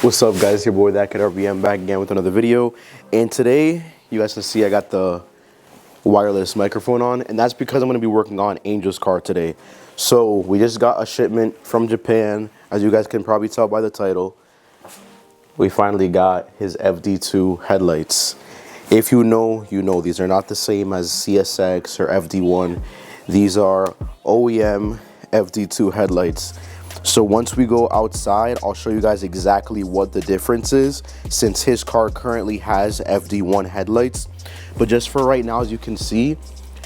What's up, guys? Your boy ThatKidRBM back again with another video. And today, you guys can see I got the wireless microphone on, and that's because I'm going to be working on Angel's car today. So we just got a shipment from Japan, as you guys can probably tell by the title. We finally got his FD2 headlights. If you know, you know. These are not the same as CSX or FD1. These are OEM FD2 headlights. So once we go outside, I'll show you guys exactly what the difference is, since his car currently has FD1 headlights. But just for right now, as you can see,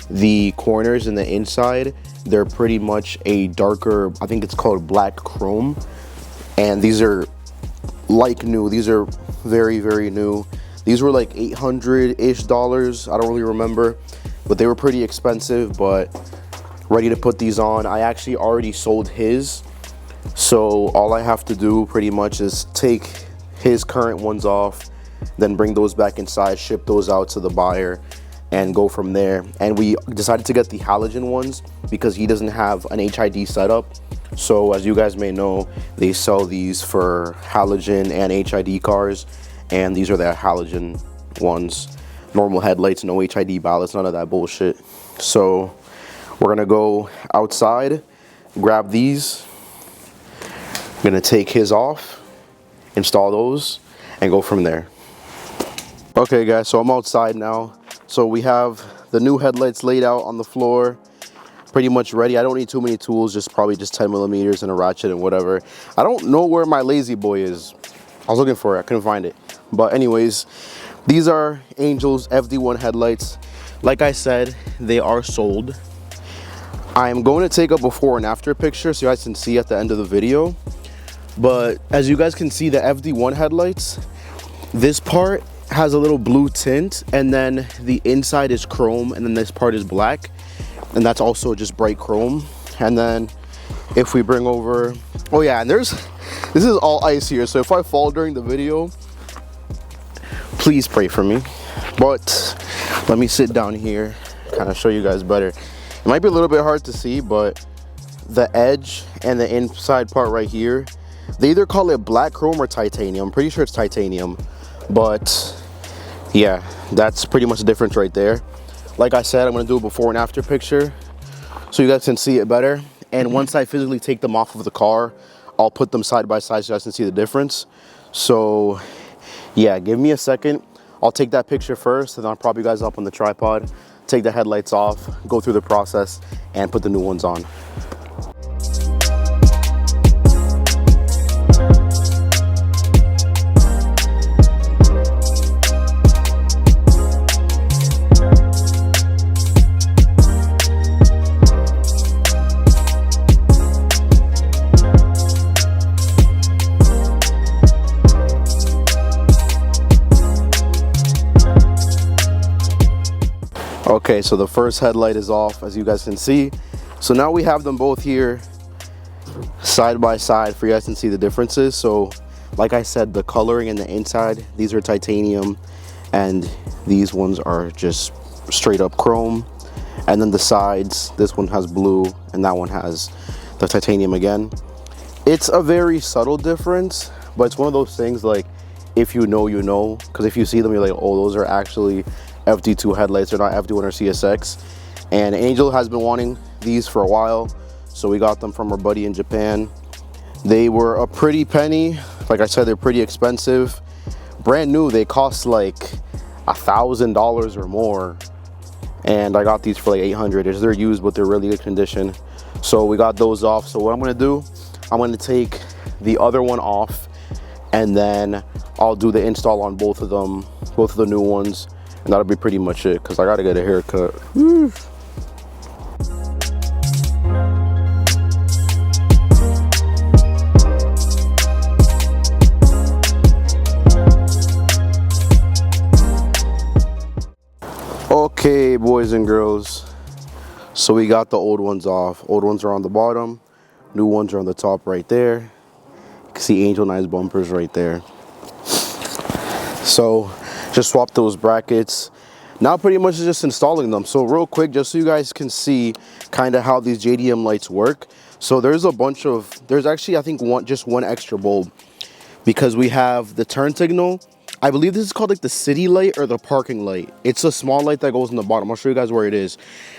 the corners and the inside, they're pretty much a darker, I think it's called black chrome. And these are like new. These are very, very new. These were like $800-ish. I don't really remember, but they were pretty expensive, but ready to put these on. I actually already sold his. So all I have to do pretty much is take his current ones off, then bring those back inside, ship those out to the buyer, and go from there. And we decided to get the halogen ones because he doesn't have an HID setup. So as you guys may know, they sell these for halogen and HID cars, and these are the halogen ones. Normal headlights, no HID ballasts, none of that bullshit. So we're gonna go outside, grab these. I'm gonna take his off, install those, and go from there. Okay guys, so I'm outside now. So we have the new headlights laid out on the floor, pretty much ready. I don't need too many tools, probably just 10 millimeters and a ratchet and whatever. I don't know where my lazy boy is. I was looking for it, I couldn't find it. But anyways, these are Angel's FD1 headlights. Like I said, they are sold. I'm going to take a before and after picture so you guys can see at the end of the video. But as you guys can see, the FD1 headlights, this part has a little blue tint, and then the inside is chrome, and then this part is black, and that's also just bright chrome. And then if we bring over, oh yeah, and this is all ice here, so if I fall during the video, please pray for me. But let me sit down here, kind of show you guys better. It might be a little bit hard to see, but the edge and the inside part right here, they either call it black chrome or titanium. I'm pretty sure it's titanium, but yeah, that's pretty much the difference right there. Like I said, I'm gonna do a before and after picture so you guys can see it better. And once I physically take them off of the car, I'll put them side by side so you guys can see the difference. So yeah, give me a second. I'll take that picture first, and then I'll prop you guys up on the tripod, take the headlights off, go through the process, and put the new ones on. Okay, so the first headlight is off, as you guys can see. So now we have them both here side by side for you guys to see the differences. So like I said, the coloring in the inside, these are titanium, and these ones are just straight up chrome. And then the sides, this one has blue and that one has the titanium again. It's a very subtle difference, but it's one of those things, like, if you know, you know, because if you see them, you're like, oh, those are actually FD2 headlights, they're not FD1 or CSX. And Angel has been wanting these for a while, so we got them from our buddy in Japan. They were a pretty penny. Like I said, they're pretty expensive. Brand new, they cost like $1,000 or more, and I got these for like $800. They're used, but they're really good condition. So we got those off. So what I'm gonna do, I'm gonna take the other one off, and then I'll do the install on both of them, both of the new ones. And that'll be pretty much it, because I gotta get a haircut. Woo. Okay, boys and girls. So we got the old ones off. Old ones are on the bottom. New ones are on the top right there. You can see Angel Nice bumpers right there. So just swap those brackets. Now pretty much just installing them. So real quick, just so you guys can see kind of how these JDM lights work. So there's a bunch of, there's actually I think just one extra bulb. because we have the turn signal. I believe this is called like the city light or the parking light. It's a small light that goes in the bottom. I'll show you guys where it is.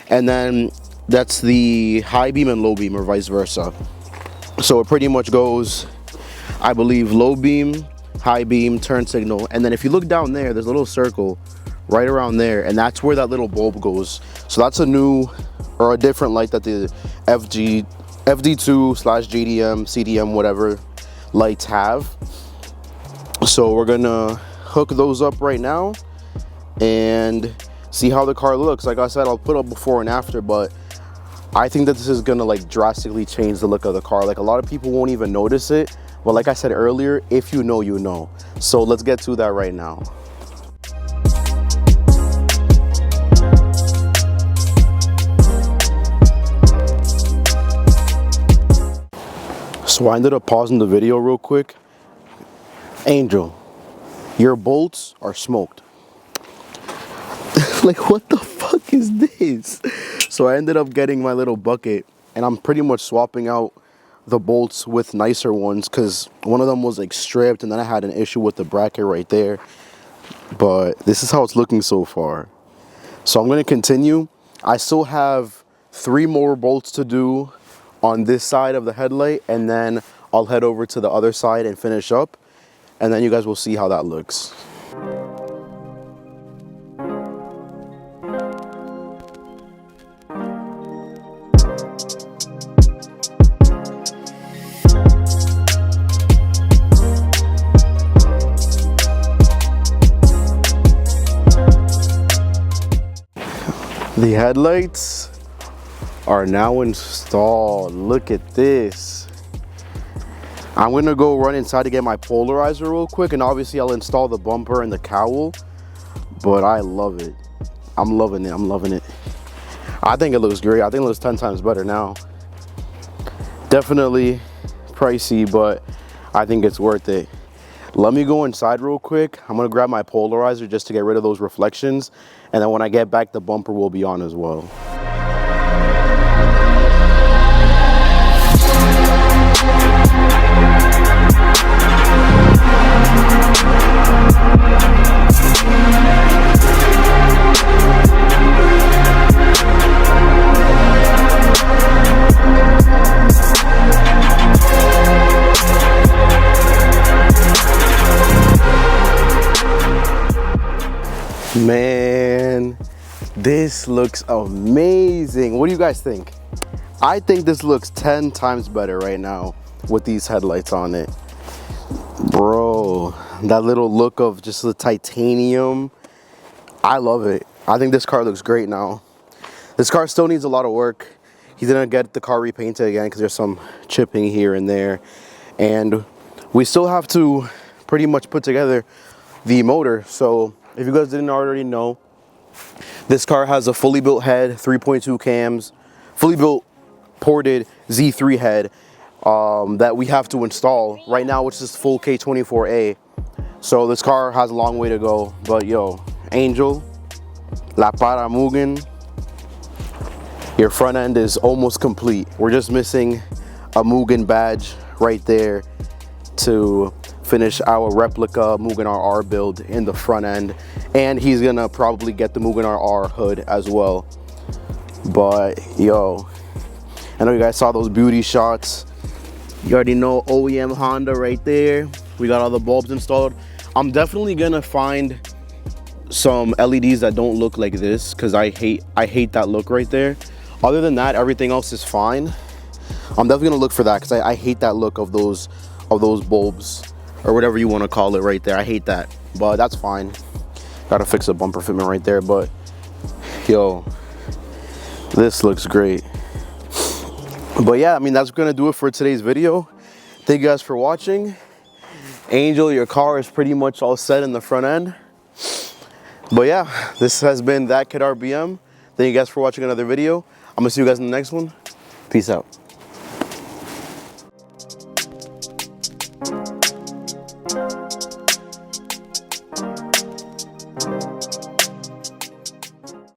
And then that's the high beam and low beam, or vice versa. So it pretty much goes, I believe, low beam, high beam, turn signal. And then if you look down there, there's a little circle right around there, and that's where that little bulb goes. So that's a new or a different light that the FD2/JDM, CDM, whatever lights have. So we're gonna hook those up right now and see how the car looks. Like I said, I'll put up before and after, but I think that this is gonna like drastically change the look of the car. Like a lot of people won't even notice it, but like I said earlier, if you know, you know. So let's get to that right now. So I ended up pausing the video real quick. Angel, your bolts are smoked. Like, what the fuck is this? So I ended up getting my little bucket, and I'm pretty much swapping out the bolts with nicer ones because one of them was like stripped, and then I had an issue with the bracket right there. But this is how it's looking so far. So I'm going to continue. I still have 3 more bolts to do on this side of the headlight, and then I'll head over to the other side and finish up, and then you guys will see how that looks. The headlights are now installed. Look at this. I'm gonna go run inside to get my polarizer real quick, and obviously I'll install the bumper and the cowl, but I love it. I'm loving it, I'm loving it. I think it looks great. I think it looks 10 times better now. Definitely pricey, but I think it's worth it. Let me go inside real quick. I'm gonna grab my polarizer just to get rid of those reflections, and then when I get back, the bumper will be on as well. Man, this looks amazing. What do you guys think? I think this looks 10 times better right now with these headlights on it. Bro, that little look of just the titanium, I love it. I think this car looks great now. This car still needs a lot of work. He's gonna get the car repainted again because there's some chipping here and there. And we still have to pretty much put together the motor. So if you guys didn't already know, this car has a fully built head, 3.2 cams, fully built ported Z3 head that we have to install right now, which is full K24A. So this car has a long way to go, but yo, Angel, La Para Mugen, your front end is almost complete. We're just missing a Mugen badge right there to finish our replica Mugen RR build in the front end, and he's gonna probably get the Mugen RR hood as well. But yo, I know you guys saw those beauty shots. You already know OEM Honda right there. We got all the bulbs installed. I'm definitely gonna find some LEDs that don't look like this because I hate that look right there. Other than that, everything else is fine. I'm definitely gonna look for that because I hate that look of those bulbs, or whatever you want to call it right there. I hate that, but that's fine. Gotta fix the bumper fitment right there, but yo, this looks great. But yeah, I mean, that's gonna do it for today's video. Thank you guys for watching. Angel, your car is pretty much all set in the front end. But yeah, this has been ThatKidRBM. Thank you guys for watching another video. I'm gonna see you guys in the next one. Peace out.